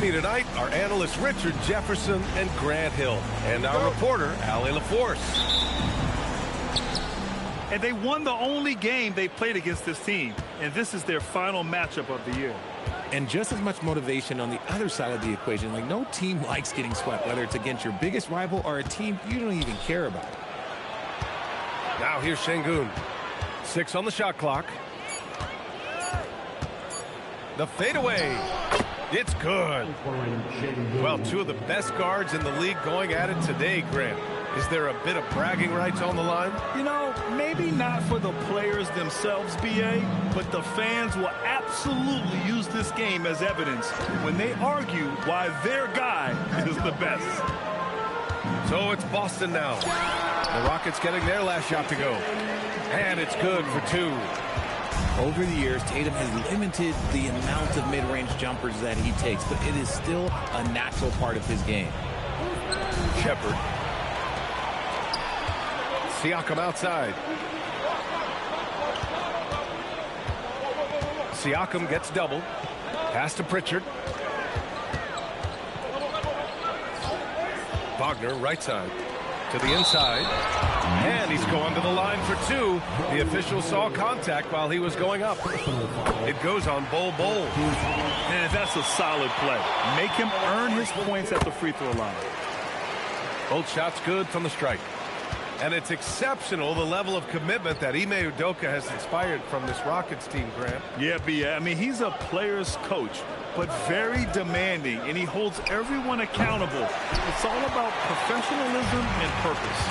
me tonight are analysts Richard Jefferson and Grant Hill, and our reporter, Allie LaForce. And they won the only game they played against this team, and this is their final matchup of the year. And just as much motivation on the other side of the equation. Like, no team likes getting swept, whether it's against your biggest rival or a team you don't even care about. Now here's Şengün. 6 on the shot clock. The fadeaway. It's good. Well, 2 of the best guards in the league going at it today, Grant. Is there a bit of bragging rights on the line? You know, maybe not for the players themselves, B.A., but the fans will absolutely use this game as evidence when they argue why their guy is the best. So it's Boston now. The Rockets getting their last shot to go. And it's good for 2. Over the years, Tatum has limited the amount of mid-range jumpers that he takes, but it is still a natural part of his game. Shepard. Siakam outside. Siakam gets doubled. Pass to Pritchard. Wagner right side to the inside. And he's going to the line for 2. The official saw contact while he was going up. It goes on Bol. And that's a solid play. Make him earn his points at the free throw line. Both shots good from the strike. And it's exceptional, the level of commitment that Ime Udoka has inspired from this Rockets team, Grant. Yeah, B.A. I mean, he's a player's coach, but very demanding, and he holds everyone accountable. It's all about professionalism and purpose.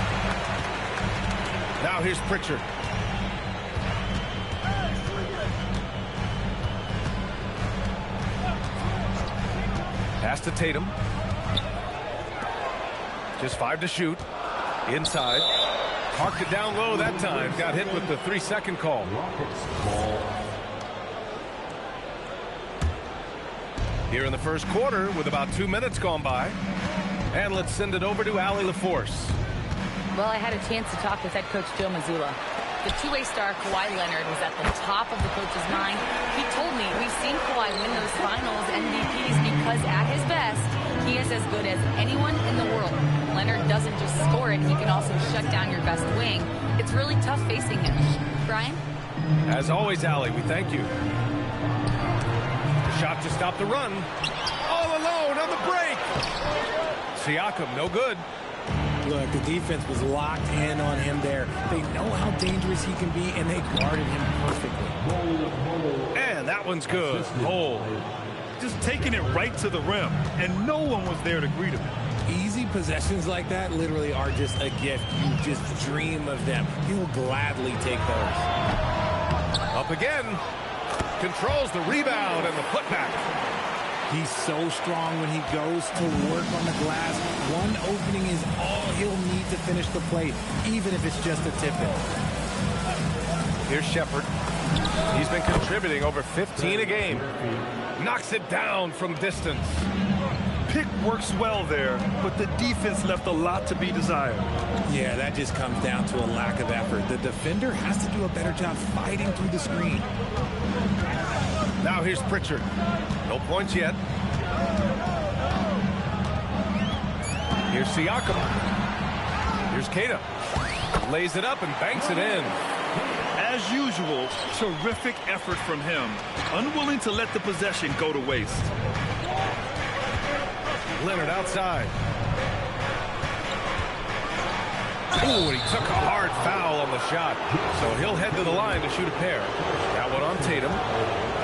Now here's Pritchard. Pass to Tatum. Just 5 to shoot. Inside. Parked it down low that time. Got hit with the 3-second call. Here in the first quarter with about 2 minutes gone by. And let's send it over to Allie LaForce. Well, I had a chance to talk with head coach Joe Mazzulla. The two-way star Kawhi Leonard was at the top of the coach's mind. He told me we've seen Kawhi win those finals MVPs because at his best, he is as good as anyone in the world. Leonard doesn't just score it, he can also shut down your best wing. It's really tough facing him. Brian? As always, Allie, we thank you. Shot to stop the run. All alone on the break. Siakam, no good. Look, the defense was locked in on him there. They know how dangerous he can be, and they guarded him perfectly. And that one's good. Hole. Just taking it right to the rim, and no one was there to greet him. Easy possessions like that literally are just a gift. You just dream of them. He'll gladly take those. Up again. Controls the rebound and the putback. He's so strong when he goes to work on the glass. One opening is all he'll need to finish the play, even if it's just a tip-in. Here's Shepard. He's been contributing over 15 a game. Knocks it down from distance. Pick works well there, but the defense left a lot to be desired. Yeah, that just comes down to a lack of effort. The defender has to do a better job fighting through the screen. Now here's Pritchard. No points yet. Here's Siakam. Here's Keita. Lays it up and banks it in. As usual, terrific effort from him. Unwilling to let the possession go to waste. Leonard outside. Ooh, and he took a hard foul on the shot. So he'll head to the line to shoot a pair. That one on Tatum.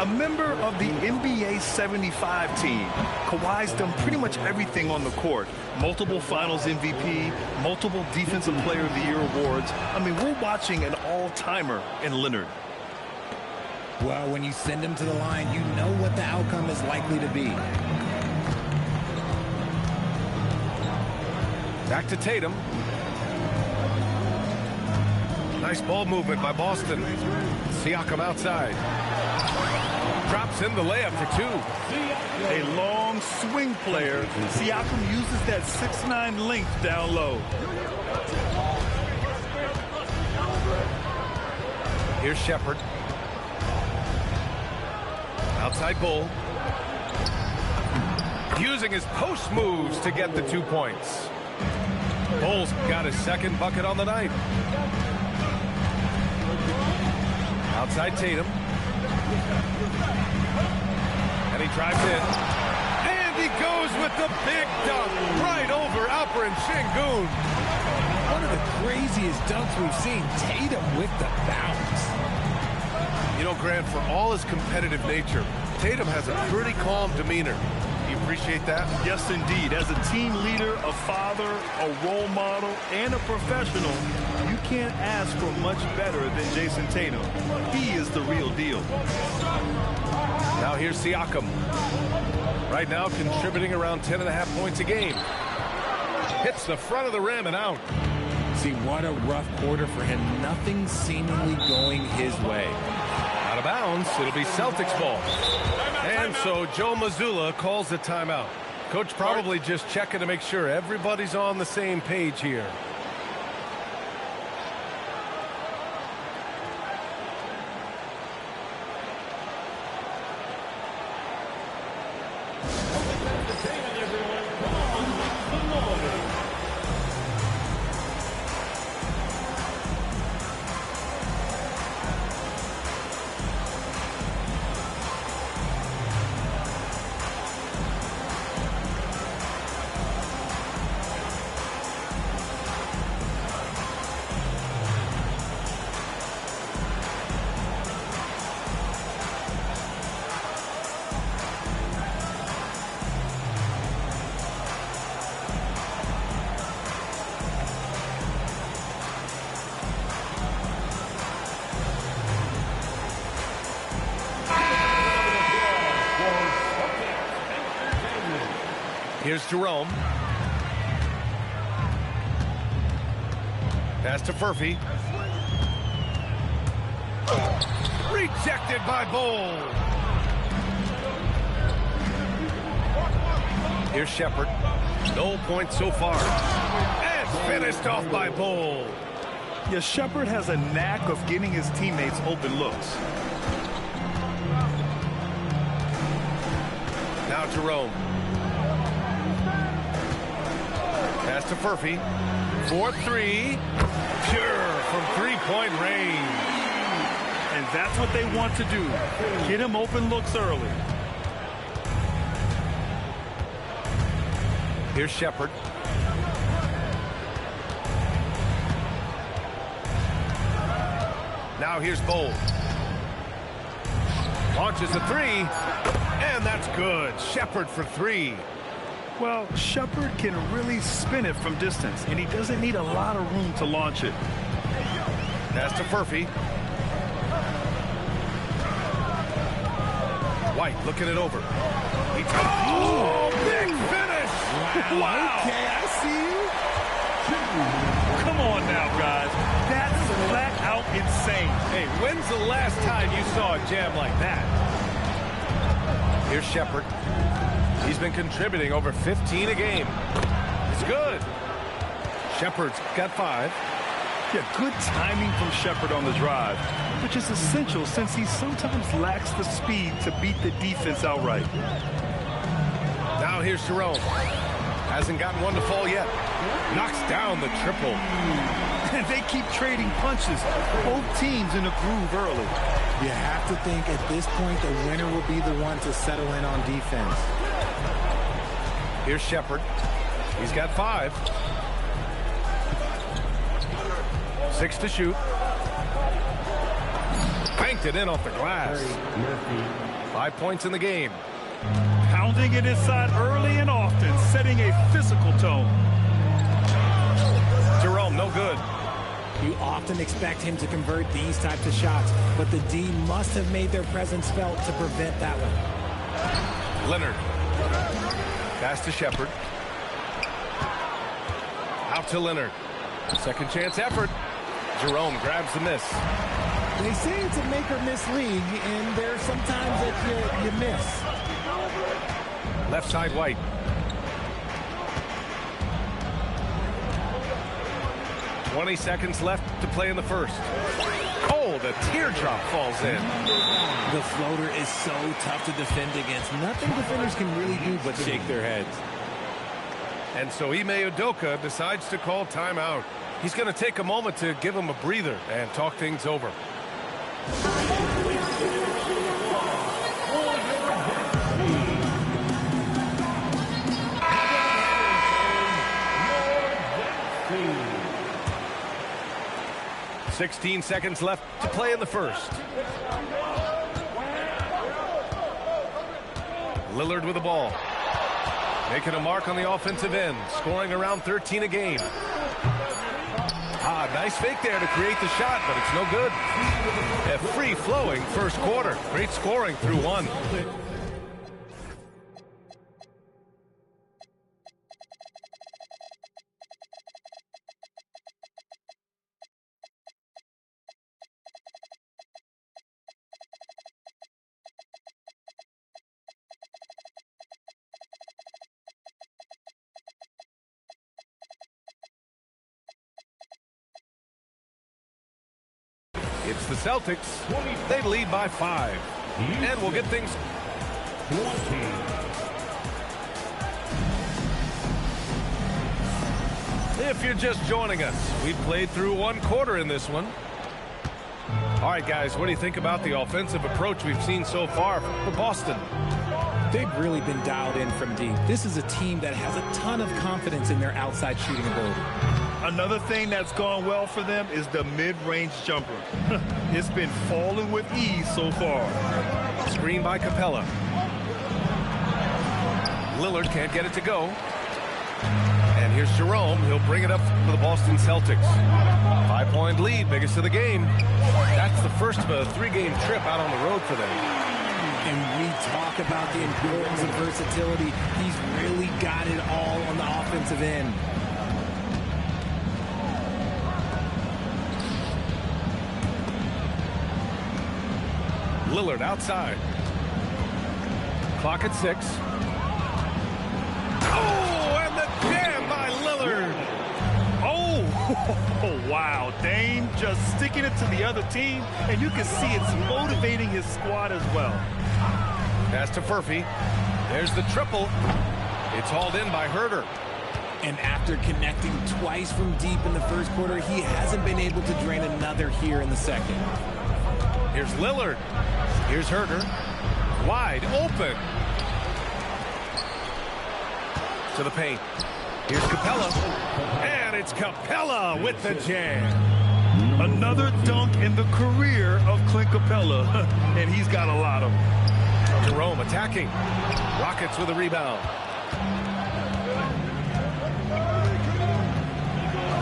A member of the NBA 75 team, Kawhi's done pretty much everything on the court. Multiple Finals MVP, multiple Defensive Player of the Year awards. I mean, we're watching an all-timer in Leonard. Well, when you send him to the line, you know what the outcome is likely to be. Back to Tatum. Nice ball movement by Boston. Siakam outside. Drops in the layup for 2. A long swing player. Siakam uses that 6'9" length down low. Here's Shepard. Outside goal. using his post moves to get the 2 points. Bulls got his second bucket on the night. Outside Tatum. And he drives in. And he goes with the big dunk right over Alperen Şengün. One of the craziest dunks we've seen. Tatum with the bounce. You know, Grant, for all his competitive nature, Tatum has a pretty calm demeanor. You appreciate that? Yes, indeed. As a team leader, a father, a role model, and a professional, you can't ask for much better than Jason Tatum. He is the real deal. Now here's Siakam. Right now contributing around 10.5 points a game. Hits the front of the rim and out. See, what a rough quarter for him. Nothing seemingly going his way. Out of bounds. It'll be Celtics ball. And so Joe Mazzulla calls the timeout. Coach probably just checking to make sure everybody's on the same page here. Here's Jerome. Pass to Furphy. Rejected by Bol. Here's Shepherd. No points so far. And finished off by Bol. Yeah, Shepherd has a knack of getting his teammates open looks. Now Jerome. Pass to Furphy. 4-3. Pure from three-point range. And that's what they want to do. Get him open looks early. Here's Shepherd. Now here's Bol. Launches a three. And that's good. Shepherd for three. Well, Shepherd can really spin it from distance, and he doesn't need a lot of room to launch it. Pass to Furphy. White looking it over. Oh, big finish! Wow. Okay, I see you. Come on now, guys. That's flat out insane. Hey, when's the last time you saw a jam like that? Here's Shepherd. He's been contributing over 15 a game. It's good. Shepherd's got 5. Yeah, good timing from Shepherd on the drive, which is essential since he sometimes lacks the speed to beat the defense outright. Now here's Jerome. Hasn't gotten one to fall yet. Knocks down the triple. And they keep trading punches. Both teams in a groove early. You have to think at this point the winner will be the one to settle in on defense. Here's Shepherd. He's got 5. 6 to shoot. Banked it in off the glass. 5 points in the game. Pounding it inside early and often, setting a physical tone. Jerome, no good. You often expect him to convert these types of shots, but the D must have made their presence felt to prevent that one. Leonard. Pass to Shepherd. Out to Leonard. Second chance effort. Jerome grabs the miss. They say it's a make or miss league, and there's sometimes that you miss. Left side White. .20 seconds left to play in the first. Oh, the teardrop. teardrop falls in. The floater is so tough to defend against. Nothing defenders can really do but shake their heads. And so Ime Udoka decides to call timeout. He's going to take a moment to give him a breather and talk things over. "16 seconds left to play in the first. Lillard with the ball. Making a mark on the offensive end. Scoring around 13 a game. Nice fake there to create the shot, but it's no good. A free-flowing first quarter. Great scoring through one. It's the Celtics. They lead by 5. And we'll get things. If you're just joining us, we've played through one quarter in this one. All right, guys, what do you think about the offensive approach we've seen so far for Boston? They've really been dialed in from deep. This is a team that has a ton of confidence in their outside shooting ability. Another thing that's gone well for them is the mid-range jumper. It's been falling with ease so far. Screen by Capella. Lillard can't get it to go. And here's Jerome. He'll bring it up for the Boston Celtics. 5-point lead, biggest of the game. That's the first of a 3-game trip out on the road for them. And we talk about the importance of versatility. He's really got it all on the offensive end. Lillard outside. Clock at 6. Oh, and the jam by Lillard. Oh, wow. Dame just sticking it to the other team, and you can see it's motivating his squad as well. Pass to Furphy. There's the triple. It's hauled in by Herter. And after connecting twice from deep in the first quarter, he hasn't been able to drain another here in the second. Here's Lillard. Here's Herter. Wide open. To the paint. Here's Capella. And it's Capella with the jam. Another dunk in the career of Clint Capella. And he's got a lot of them. Jerome attacking. Rockets with a rebound.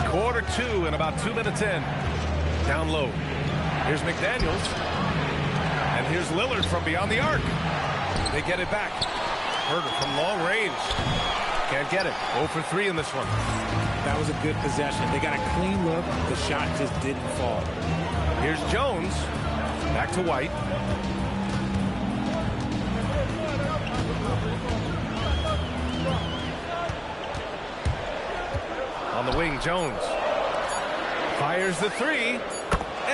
Quarter 2 and about 2 minutes in. Down low. Here's McDaniels. And here's Lillard from beyond the arc. They get it back. Herter from long range. Can't get it. 0 for 3 in this one. That was a good possession. They got a clean look. The shot just didn't fall. Here's Jones. Back to White. On the wing, Jones. Fires the 3.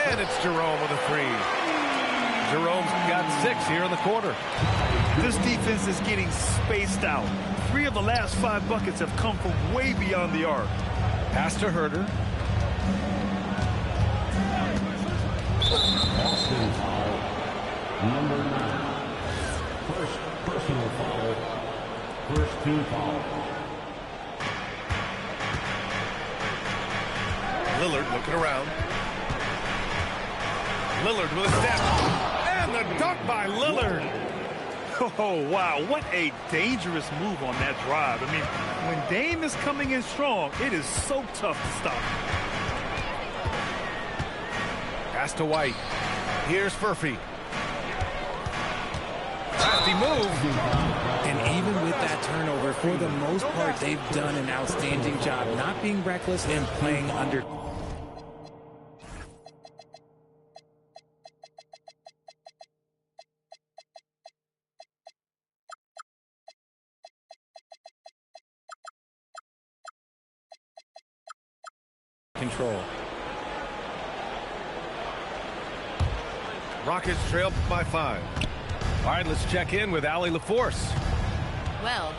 And it's Jerome with a 3. Jerome's got 6 here in the quarter. This defense is getting spaced out. 3 of the last 5 buckets have come from way beyond the arc. Pass to Herter. Boston foul. Number 9. First personal foul. First 2 fouls. Lillard looking around. Lillard with a step. And the dunk by Lillard. Oh, wow. What a dangerous move on that drive. I mean, when Dame is coming in strong, it is so tough to stop. Pass to White. Here's Furphy. Crafty move. And even with that turnover, for the most part, they've done an outstanding job not being reckless and playing under control. Rockets trail by 5. All right, let's check in with Allie LaForce. Well,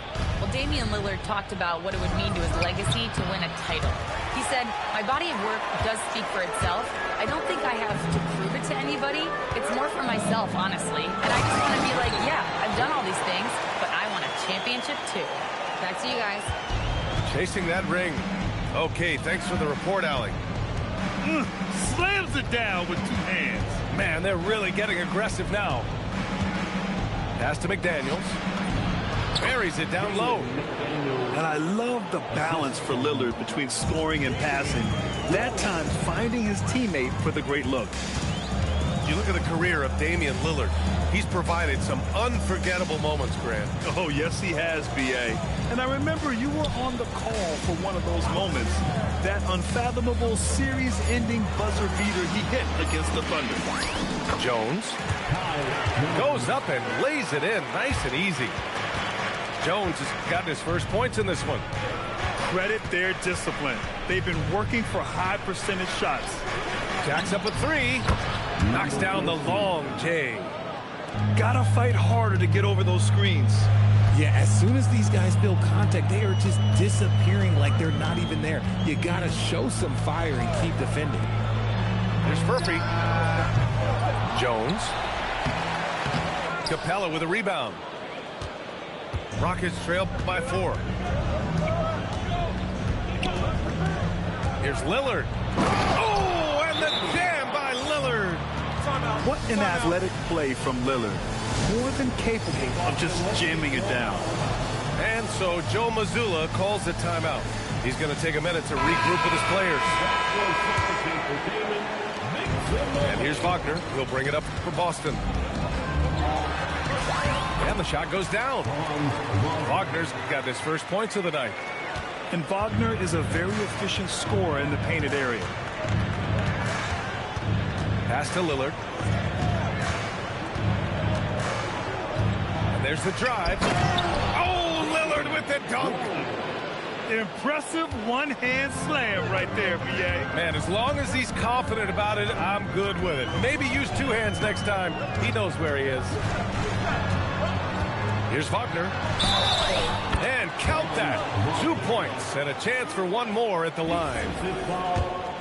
Damian Lillard talked about what it would mean to his legacy to win a title. He said, my body of work does speak for itself. I don't think I have to prove it to anybody. It's more for myself, honestly. And I just want to be like, yeah, I've done all these things, but I want a championship too. Back to you guys. Chasing that ring. Okay, thanks for the report, Allie. Slams it down with 2 hands. Man, they're really getting aggressive now. Pass to McDaniels. Buries it down low. And I love the balance for Lillard between scoring and passing. That time finding his teammate for the great look. You look at the career of Damian Lillard. He's provided some unforgettable moments, Grant. Oh, yes, he has, B.A. And I remember you were on the call for one of those moments. That unfathomable series-ending buzzer beater he hit against the Thunder. Jones goes up and lays it in nice and easy. Jones has gotten his first points in this one. Credit their discipline. They've been working for high percentage shots. Jacks up a 3. Knocks down the long J. Gotta fight harder to get over those screens. Yeah, as soon as these guys feel contact, they are just disappearing like they're not even there. You gotta show some fire and keep defending. There's Furphy. Jones. Capella with a rebound. Rockets trail by 4. Here's Lillard. Oh, and the jam by Lillard. What an athletic play from Lillard. More than capable of just jamming it down. And so Joe Mazzulla calls the timeout. He's going to take a minute to regroup with his players. And here's Wagner. He'll bring it up for Boston. And the shot goes down. Wagner's got his first points of the night. And Wagner is a very efficient scorer in the painted area. Pass to Lillard. And there's the drive. Oh, Lillard with the dunk. Impressive one-hand slam right there, B.A. Man, as long as he's confident about it, I'm good with it. Maybe use 2 hands next time. He knows where he is. Here's Wagner. And count that. 2 points and a chance for one more at the line.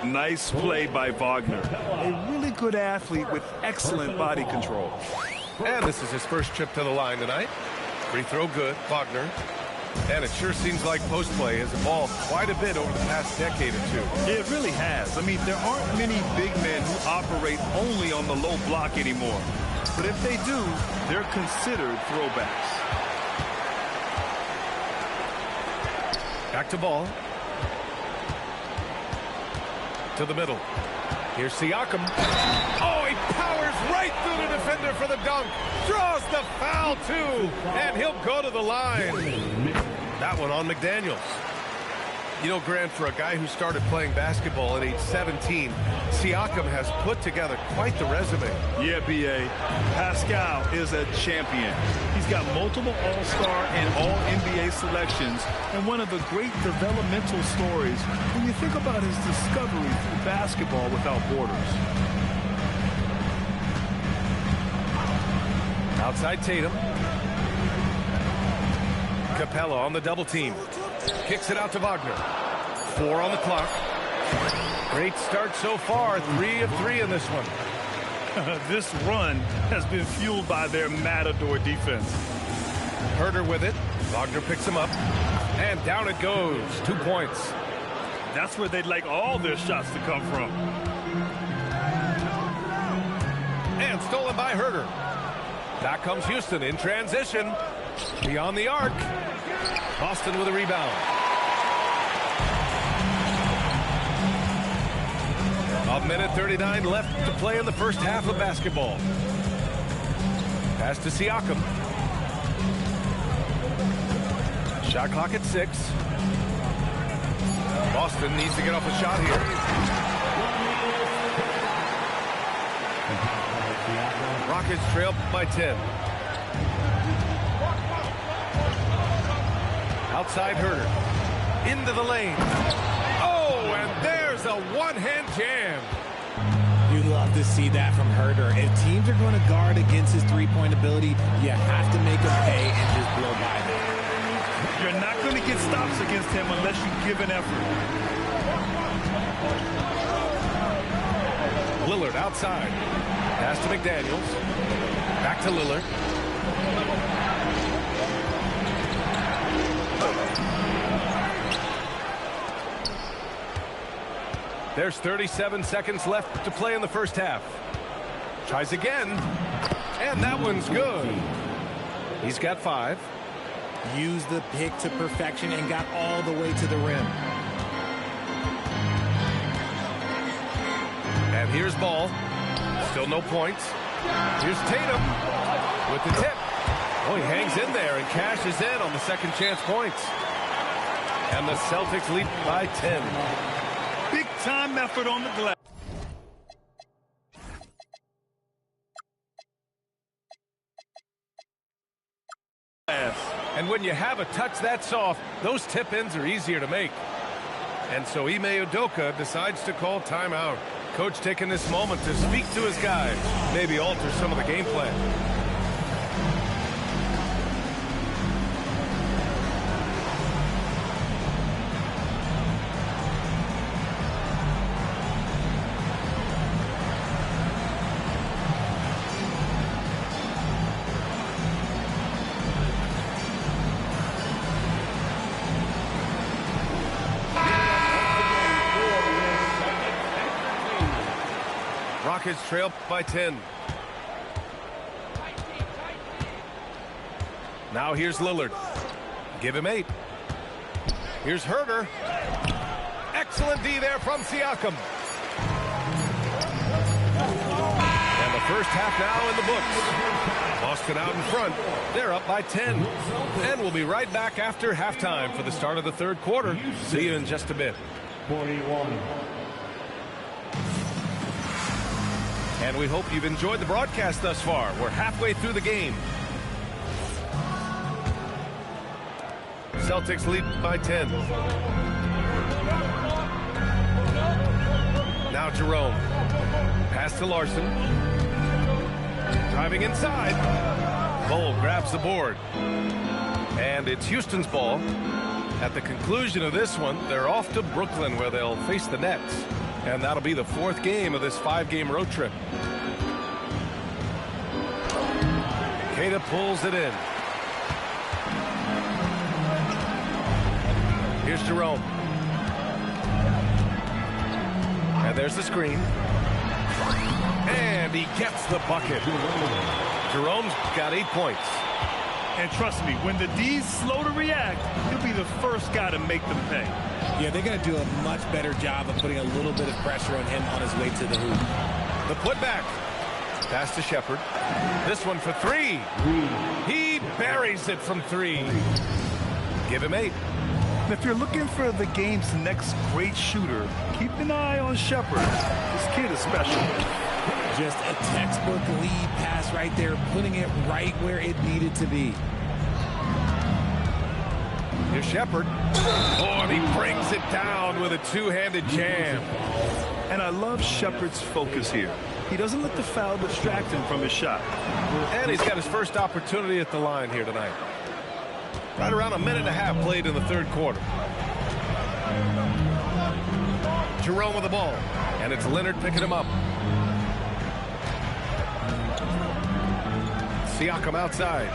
Nice play by Wagner. A really good athlete with excellent body control. And this is his first trip to the line tonight. Free throw good, Wagner. And it sure seems like post play has evolved quite a bit over the past decade or 2. It really has. I mean, there aren't many big men who operate only on the low block anymore. But if they do, they're considered throwbacks. Back to ball. To the middle. Here's Siakam. Oh, he powers right through the defender for the dunk. Draws the foul, too. And he'll go to the line. That one on McDaniels. You know, Grant, for a guy who started playing basketball at age 17, Siakam has put together quite the resume. Yeah, B.A. Pascal is a champion. He's got multiple All-Star and All-NBA selections, and one of the great developmental stories when you think about his discovery through basketball without borders. Outside Tatum. Capella on the double team. Kicks it out to Wagner. 4 on the clock. Great start so far. 3 of 3 in this one. This run has been fueled by their matador defense. Herter with it. Wagner picks him up. And down it goes. 2 points. That's where they'd like all their shots to come from. And stolen by Herter. Back comes Houston in transition. Beyond the arc. Boston with a rebound. A minute 39 left to play in the first half of basketball. Pass to Siakam. Shot clock at 6. Boston needs to get off a shot here. Rockets trail by 10. Outside Herter. Into the lane. Oh, and there's a one-hand jam. You love to see that from Herder. If teams are going to guard against his three-point ability, you have to make him pay and just blow by them. You're not going to get stops against him unless you give an effort. Lillard outside. Pass to McDaniels. Back to Lillard. There's 37 seconds left to play in the first half. Tries again. And that one's good. He's got 5. Used the pick to perfection and got all the way to the rim. And here's Ball. Still no points. Here's Tatum with the tip. Oh, he hangs in there and cashes in on the second chance points. And the Celtics lead by 10. Big time effort on the glass. And when you have a touch that soft, those tip-ins are easier to make. And so Ime Udoka decides to call timeout. Coach taking this moment to speak to his guys, maybe alter some of the game plan. Rockets trail by 10. Now here's Lillard. Give him 8. Here's Herder. Excellent D there from Siakam. And the first half now in the books. Boston out in front. They're up by 10. And we'll be right back after halftime for the start of the third quarter. See you in just a bit. 41. And we hope you've enjoyed the broadcast thus far. We're halfway through the game. Celtics lead by 10. Now Jerome. Pass to Larson. Driving inside. Cole grabs the board. And it's Houston's ball. At the conclusion of this one, they're off to Brooklyn where they'll face the Nets. And that'll be the 4th game of this 5-game road trip. Queta pulls it in. Here's Jerome. And there's the screen. And he gets the bucket. Jerome's got 8 points. And trust me, when the D's slow to react, he'll be the first guy to make them pay. Yeah, they're going to do a much better job of putting a little bit of pressure on him on his way to the hoop. The putback. Pass to Shepard. This one for 3. He buries it from 3. Give him 8. If you're looking for the game's next great shooter, keep an eye on Shepard. This kid is special. Just a textbook lead pass right there, putting it right where it needed to be. Here's Shepard. Oh, and he brings it down with a two-handed jam. And I love Shepard's focus here. He doesn't let the foul distract him from his shot. And he's got his first opportunity at the line here tonight. Right around a minute and a half played in the third quarter. Jerome with the ball. And it's Leonard picking him up. Siakam outside.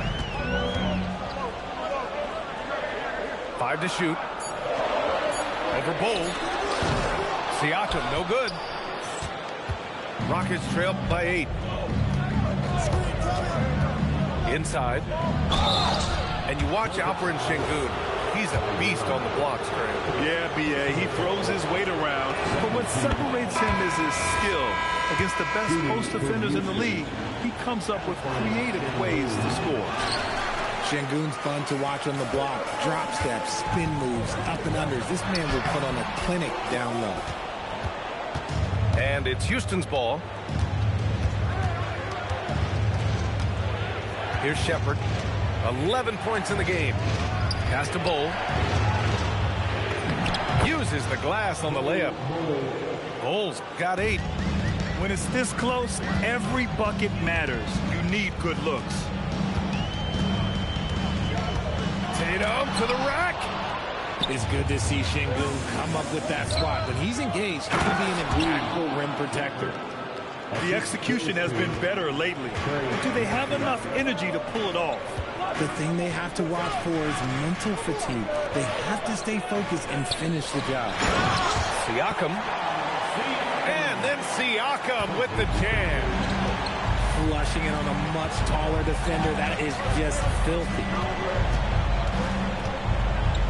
5 to shoot. Over Bull. Siakam, no good. Rockets trail by 8. Inside. And you watch Alperen Şengün. He's a beast on the blocks, Graham. Yeah, B.A. He throws his weight around. But what separates him is his skill. Against the best post defenders in the league, he comes up with creative ways to score. Şengün's fun to watch on the block. Drop steps, spin moves, up and unders. This man will put on a clinic down low. And it's Houston's ball. Here's Shepard. 11 points in the game. Pass to Bull. Uses the glass on the layup. Bull's got 8. When it's this close, every bucket matters. You need good looks. Tatum to the rack. It's good to see Şengün come up with that swat. When he's engaged, he can be an impactful rim protector. The execution has been better lately. But do they have enough energy to pull it off? The thing they have to watch for is mental fatigue. They have to stay focused and finish the job. Siakam. And then Siakam with the jam. Flushing it on a much taller defender. That is just filthy.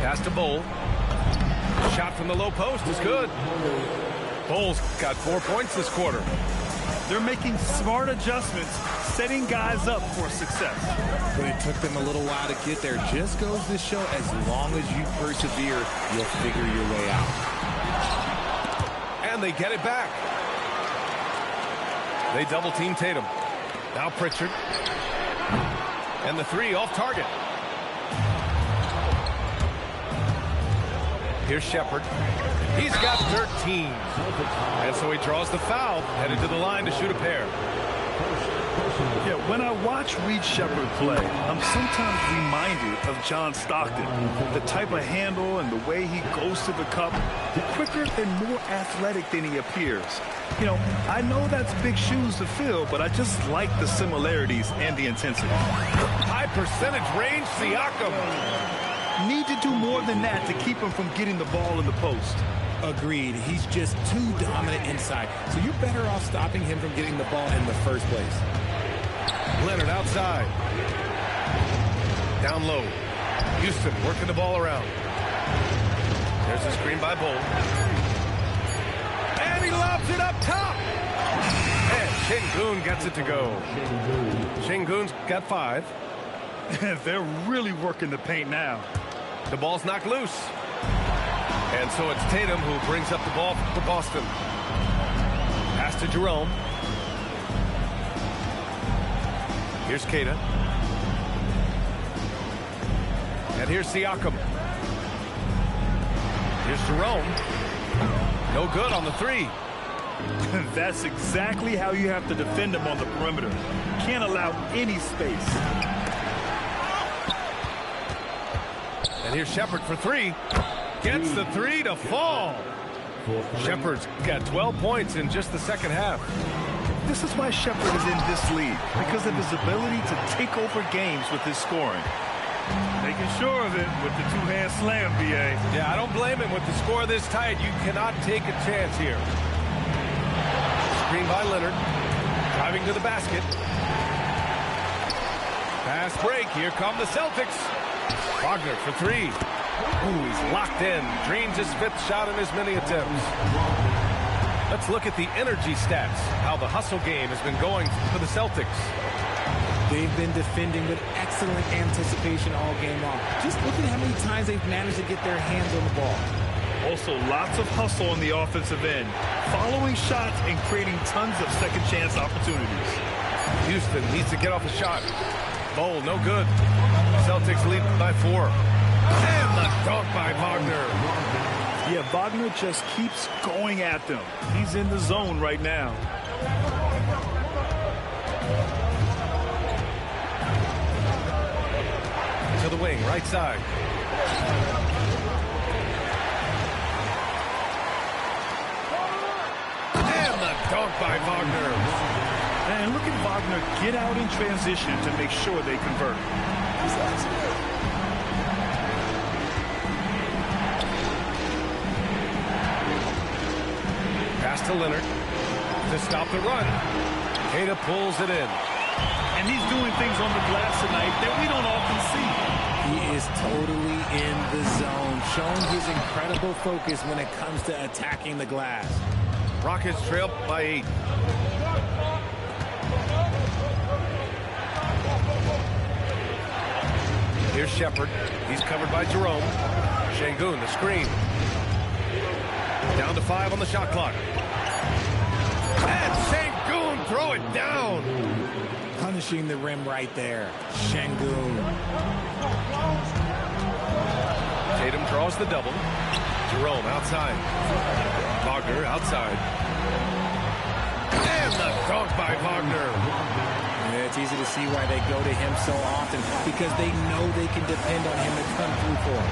Pass to Bol. Shot from the low post is good. Bol's got 4 points this quarter. They're making smart adjustments, setting guys up for success. But it took them a little while to get there. Just goes to show, as long as you persevere, you'll figure your way out. And they get it back. They double team Tatum. Now Pritchard. And the three off target. Here's Shepherd. He's got 13. And so he draws the foul, headed to the line to shoot a pair. Yeah, when I watch Reed Shepherd play, I'm sometimes reminded of John Stockton. The type of handle and the way he goes to the cup, quicker and more athletic than he appears. You know, I know that's big shoes to fill, but I just like the similarities and the intensity. High percentage range, Siakam. Need to do more than that to keep him from getting the ball in the post. Agreed. He's just too dominant inside. So you're better off stopping him from getting the ball in the first place. Leonard outside. Down low. Houston working the ball around. There's a screen by Bol. And he lobs it up top. And Şengün gets it to go. Şengün's got 5. They're really working the paint now. The ball's knocked loose. And so it's Tatum who brings up the ball for Boston. Pass to Jerome. Here's Keita. And here's Siakam. Here's Jerome. No good on the three. That's exactly how you have to defend him on the perimeter. Can't allow any space. And here's Shepherd for 3. Gets the 3 to fall. Shepherd's got 12 points in just the second half. This is why Shepherd is in this league, because of his ability to take over games with his scoring. Making sure of it with the two-hand slam, B.A. Yeah, I don't blame him. With the score this tight, you cannot take a chance here. Screen by Leonard. Driving to the basket. Pass break. Here come the Celtics. Wagner for 3. Ooh, he's locked in. Dreams his 5th shot in as many attempts. Let's look at the energy stats. How the hustle game has been going for the Celtics. They've been defending with excellent anticipation all game long. Just look at how many times they've managed to get their hands on the ball. Also, lots of hustle on the offensive end. Following shots and creating tons of second chance opportunities. Houston needs to get off a shot. Bol, no good. Celtics lead by 4. And the dunk by Wagner. Yeah, Wagner just keeps going at them. He's in the zone right now. To the wing, right side. And the dunk by Wagner. And look at Wagner get out in transition to make sure they convert. Pass to Leonard to stop the run. Keita pulls it in. And he's doing things on the glass tonight that we don't often see. He is totally in the zone, showing his incredible focus when it comes to attacking the glass. Rockets trail by 8. Here's Shepherd. He's covered by Jerome. Şengün, the screen. Down to 5 on the shot clock. And Şengün, throw it down. Punishing the rim right there. Şengün. Tatum draws the double. Jerome outside. Wagner outside. And Dunk by Wagner. Yeah, it's easy to see why they go to him so often, because they know they can depend on him to come through for them.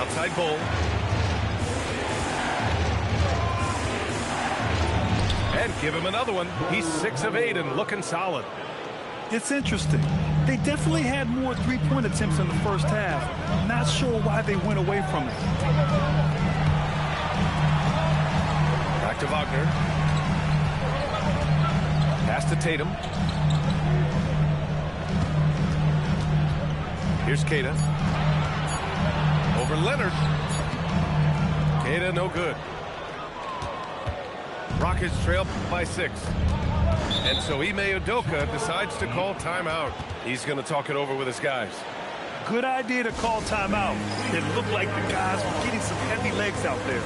Outside Bull. And give him another one. He's 6 of 8 and looking solid. It's interesting. They definitely had more three-point attempts in the first half. Not sure why they went away from it. Back to Wagner. Pass to Tatum. Here's Queta. Over Leonard. Queta no good. Rockets trail by 6. And so Ime Udoka decides to call timeout. He's going to talk it over with his guys. Good idea to call timeout. It looked like the guys were getting some heavy legs out there.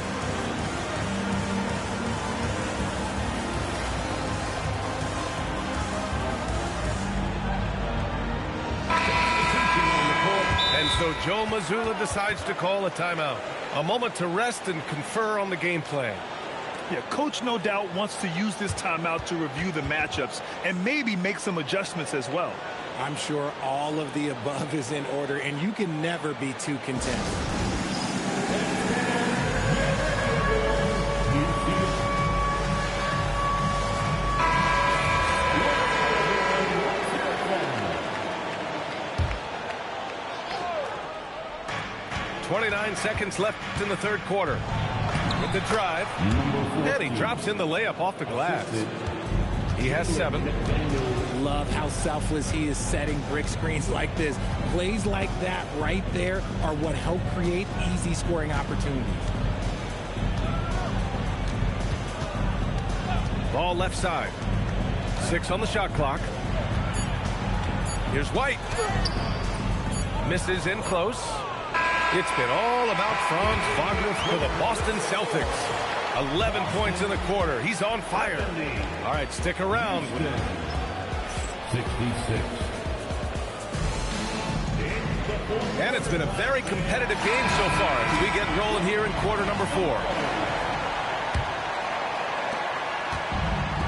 And so Joe Mazzulla decides to call a timeout. A moment to rest and confer on the game plan. Yeah, coach no doubt wants to use this timeout to review the matchups and maybe make some adjustments as well. I'm sure all of the above is in order, and you can never be too content. .29 seconds left in the third quarter. With the drive, and he drops in the layup off the glass. He has 7. Love how selfless he is setting brick screens like this. Plays like that right there are what help create easy scoring opportunities. Ball left side. 6 on the shot clock. Here's White. Misses in close. It's been all about Franz Wagner for the Boston Celtics. 11 points in the quarter. He's on fire. All right, stick around. 66. And it's been a very competitive game so far as we get rolling here in quarter number 4.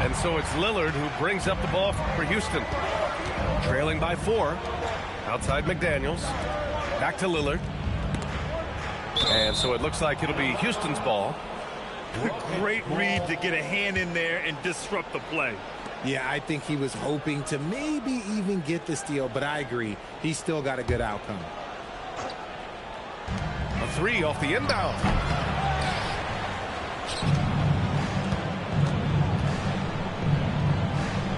And so it's Lillard who brings up the ball for Houston. Trailing by 4. Outside McDaniels. Back to Lillard. And so it looks like it'll be Houston's ball. Great read to get a hand in there and disrupt the play. Yeah, I think he was hoping to maybe even get the steal, but I agree. He's still got a good outcome. A 3 off the inbound.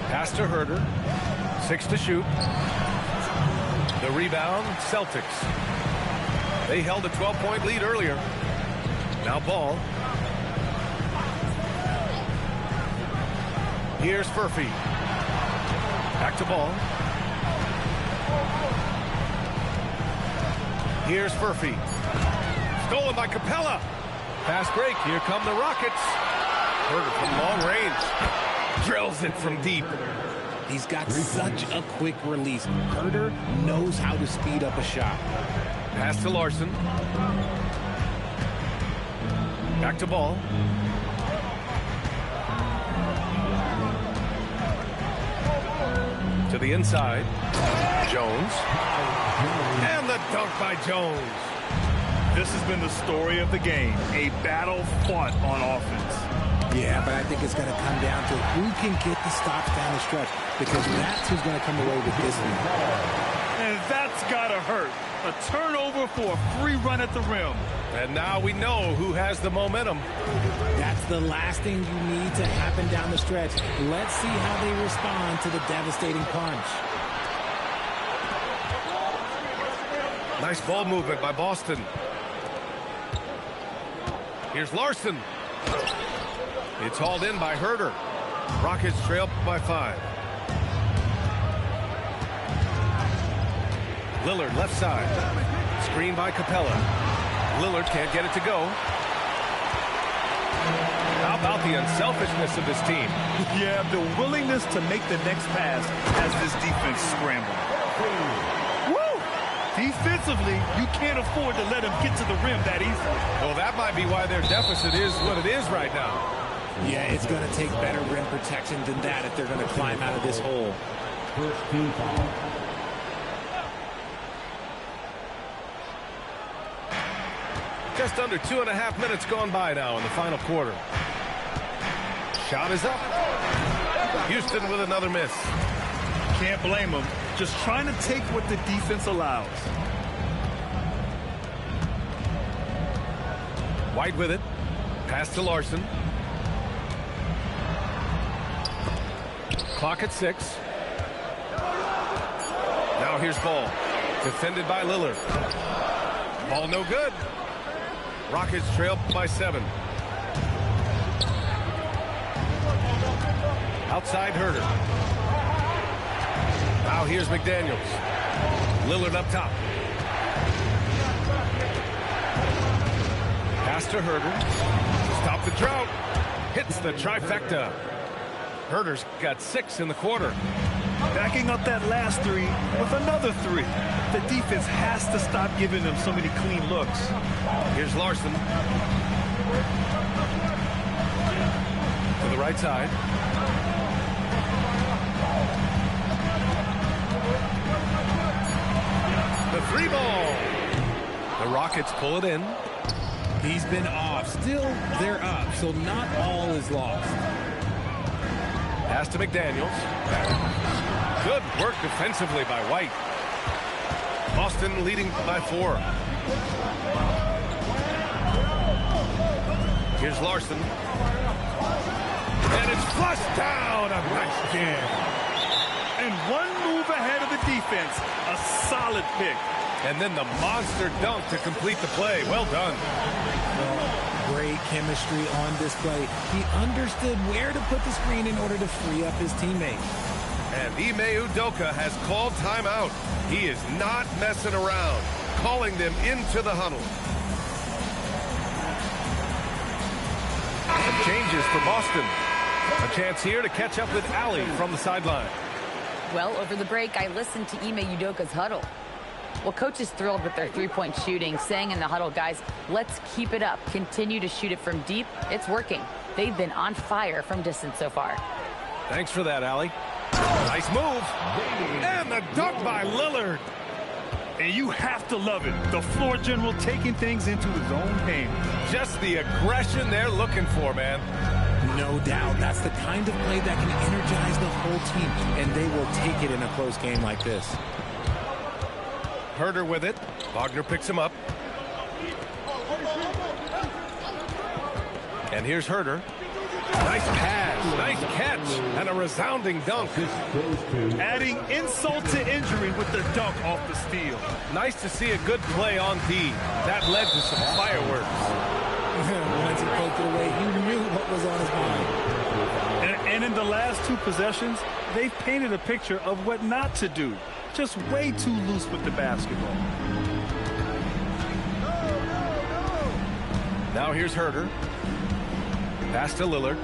Pass to Herder. 6 to shoot. The rebound, Celtics. They held a 12-point lead earlier. Now Ball. Here's Furphy. Back to Ball. Here's Furphy. Stolen by Capella. Fast break. Here come the Rockets. Herder from long range. Drills it from deep. He's got such a quick release. Herder knows how to speed up a shot. Pass to Larson. Back to Ball. To the inside. Jones. And the dunk by Jones. This has been the story of the game. A battle fought on offense. Yeah, but I think it's going to come down to who can get the stops down the stretch, because that's who's going to come away with this one. And that's got to hurt. A turnover for a free run at the rim. And now we know who has the momentum. That's the last thing you need to happen down the stretch. Let's see how they respond to the devastating punch. Nice ball movement by Boston. Here's Larson. It's hauled in by Herder. Rockets trail by 5. Lillard left side. Screen by Capella. Lillard can't get it to go. How about the unselfishness of this team? Yeah, the willingness to make the next pass as this defense scrambled. Woo! Defensively, you can't afford to let him get to the rim that easily. Well, that might be why their deficit is what it is right now. Yeah, it's going to take better rim protection than that if they're going to climb out of this hole. First team foul. Just under 2.5 minutes gone by now in the final quarter. Shot is up. Houston with another miss. Can't blame them. Just trying to take what the defense allows. White with it. Pass to Larson. Clock at 6. Now here's Ball. Defended by Lillard. Ball no good. Rockets trail by 7. Outside Herder. Now here's McDaniels. Lillard up top. Pass to Herder. Stop the drought. Hits the trifecta. Herder's got 6 in the quarter. Backing up that last 3 with another 3. The defense has to stop giving them so many clean looks. Here's Larson. To the right side. The 3 ball. The Rockets pull it in. He's been off. Still, they're up, so not all is lost. Pass to McDaniels. Good work defensively by White. Boston leading by 4. Here's Larson. And it's flushed down. A nice jam. And one move ahead of the defense. A solid pick. And then the monster dunk to complete the play. Well done. Great chemistry on display. He understood where to put the screen in order to free up his teammate. And Ime Udoka has called timeout. He is not messing around, calling them into the huddle. Some changes for Boston. A chance here to catch up with Allie from the sideline. Well, over the break, I listened to Ime Udoka's huddle. Well, coach is thrilled with their three-point shooting, saying in the huddle, guys, let's keep it up. Continue to shoot it from deep. It's working. They've been on fire from distance so far. Thanks for that, Allie. Nice move. And the dunk by Lillard. And you have to love it. The floor general taking things into his own hands. Just the aggression they're looking for, man. No doubt. That's the kind of play that can energize the whole team, and they will take it in a close game like this. Herder with it. Wagner picks him up. And here's Herder. Nice pass, nice catch, and a resounding dunk. Adding insult to injury with the dunk off the steal. Nice to see a good play on D. That led to some fireworks. Once he poked it away, he knew what was on his mind. And in the last 2 possessions, they've painted a picture of what not to do. Just way too loose with the basketball. Now here's Herder. Pass to Lillard.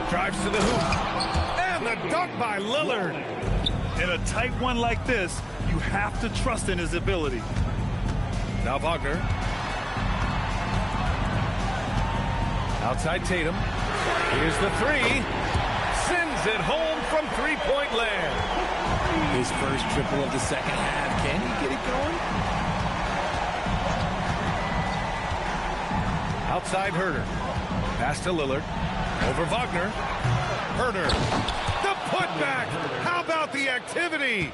Drives to the hoop. And the dunk by Lillard. In a tight one like this, you have to trust in his ability. Now Wagner. Outside Tatum. Here's the 3. Sends it home from three-point land. His first triple of the second half. Can he get it going? Outside Herder. Pass to Lillard. Over Wagner. Herder. The putback. How about the activity?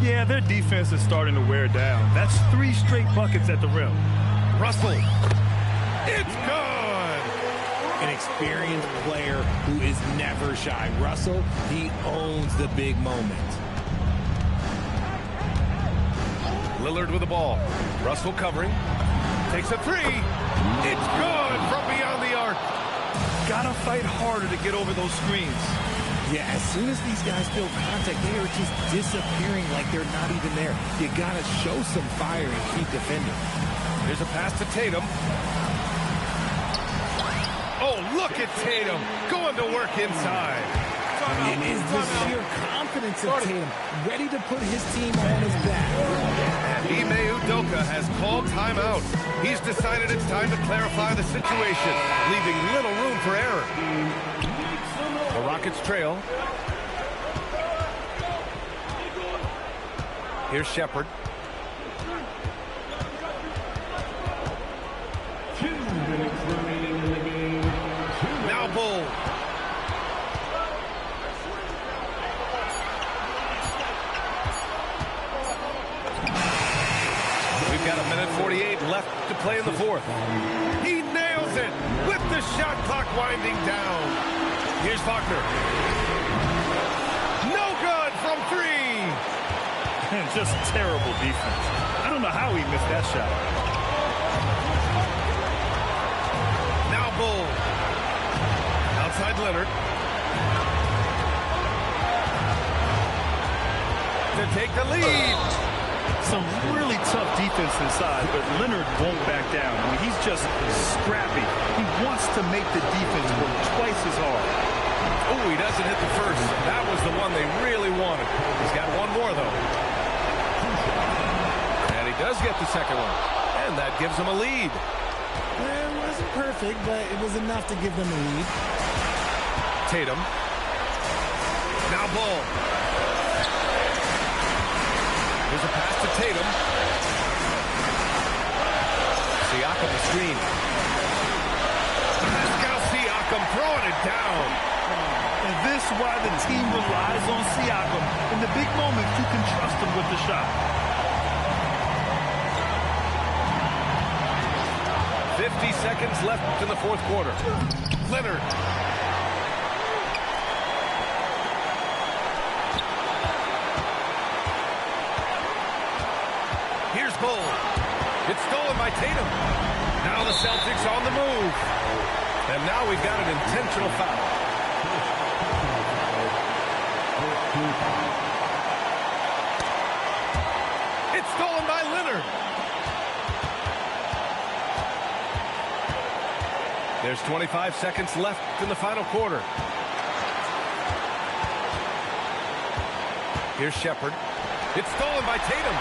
Yeah, their defense is starting to wear down. That's 3 straight buckets at the rim. Russell. It's good. An experienced player who is never shy. Russell, he owns the big moment. Lillard with the ball. Russell covering. Takes a 3. It's good from beyond the arc. Gotta fight harder to get over those screens. Yeah, as soon as these guys feel contact, they are just disappearing like they're not even there. You gotta show some fire and keep defending. Here's a pass to Tatum. Oh, look at Tatum going to work inside. It is the sheer confidence of Tatum, ready to put his team on his back. Ime Udoka has called timeout. He's decided it's time to clarify the situation, leaving little room for error. The Rockets trail. Here's Shepherd. 2 minutes remaining in the game. Now Bull. We've got 1:48 left to play in the fourth. He nails it with the shot clock winding down. Here's Faulkner. No good from three. Just terrible defense. I don't know how he missed that shot. Now Bull. Outside Leonard. To take the lead. Some really tough defense inside, but Leonard won't back down. I mean, he's just scrappy. He wants to make the defense work twice as hard. Oh, he doesn't hit the first. That was the one they really wanted. He's got one more, though. And he does get the second one. And that gives him a lead. Well, it wasn't perfect, but it was enough to give them a lead. Tatum. Now Bull. There's a pass to Tatum. Siakam the screen. Pascal Siakam throwing it down. And this is why the team relies on Siakam. In the big moments, you can trust him with the shot. 50 seconds left in the fourth quarter. Leonard. Here's Bull. It's stolen by Tatum. Now the Celtics on the move. And now we've got an intentional foul. It's stolen by Leonard. There's 25 seconds left in the final quarter. Here's Shepherd. It's stolen by Tatum.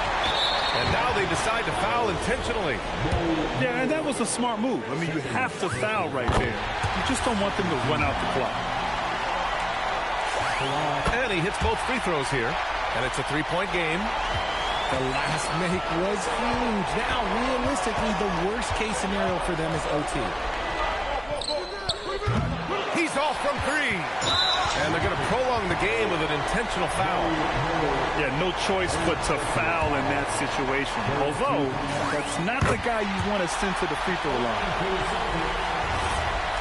And now they decide to foul intentionally. Yeah, and that was a smart move. I mean, you have to foul right there. You just don't want them to run out the clock. And he hits both free throws here. And it's a three-point game. The last make was huge. Now, realistically, the worst-case scenario for them is OT. He's off from three. And they're going to prolong the game with an intentional foul. Yeah, no choice but to foul in that situation. Although, that's not the guy you want to send to the free throw line.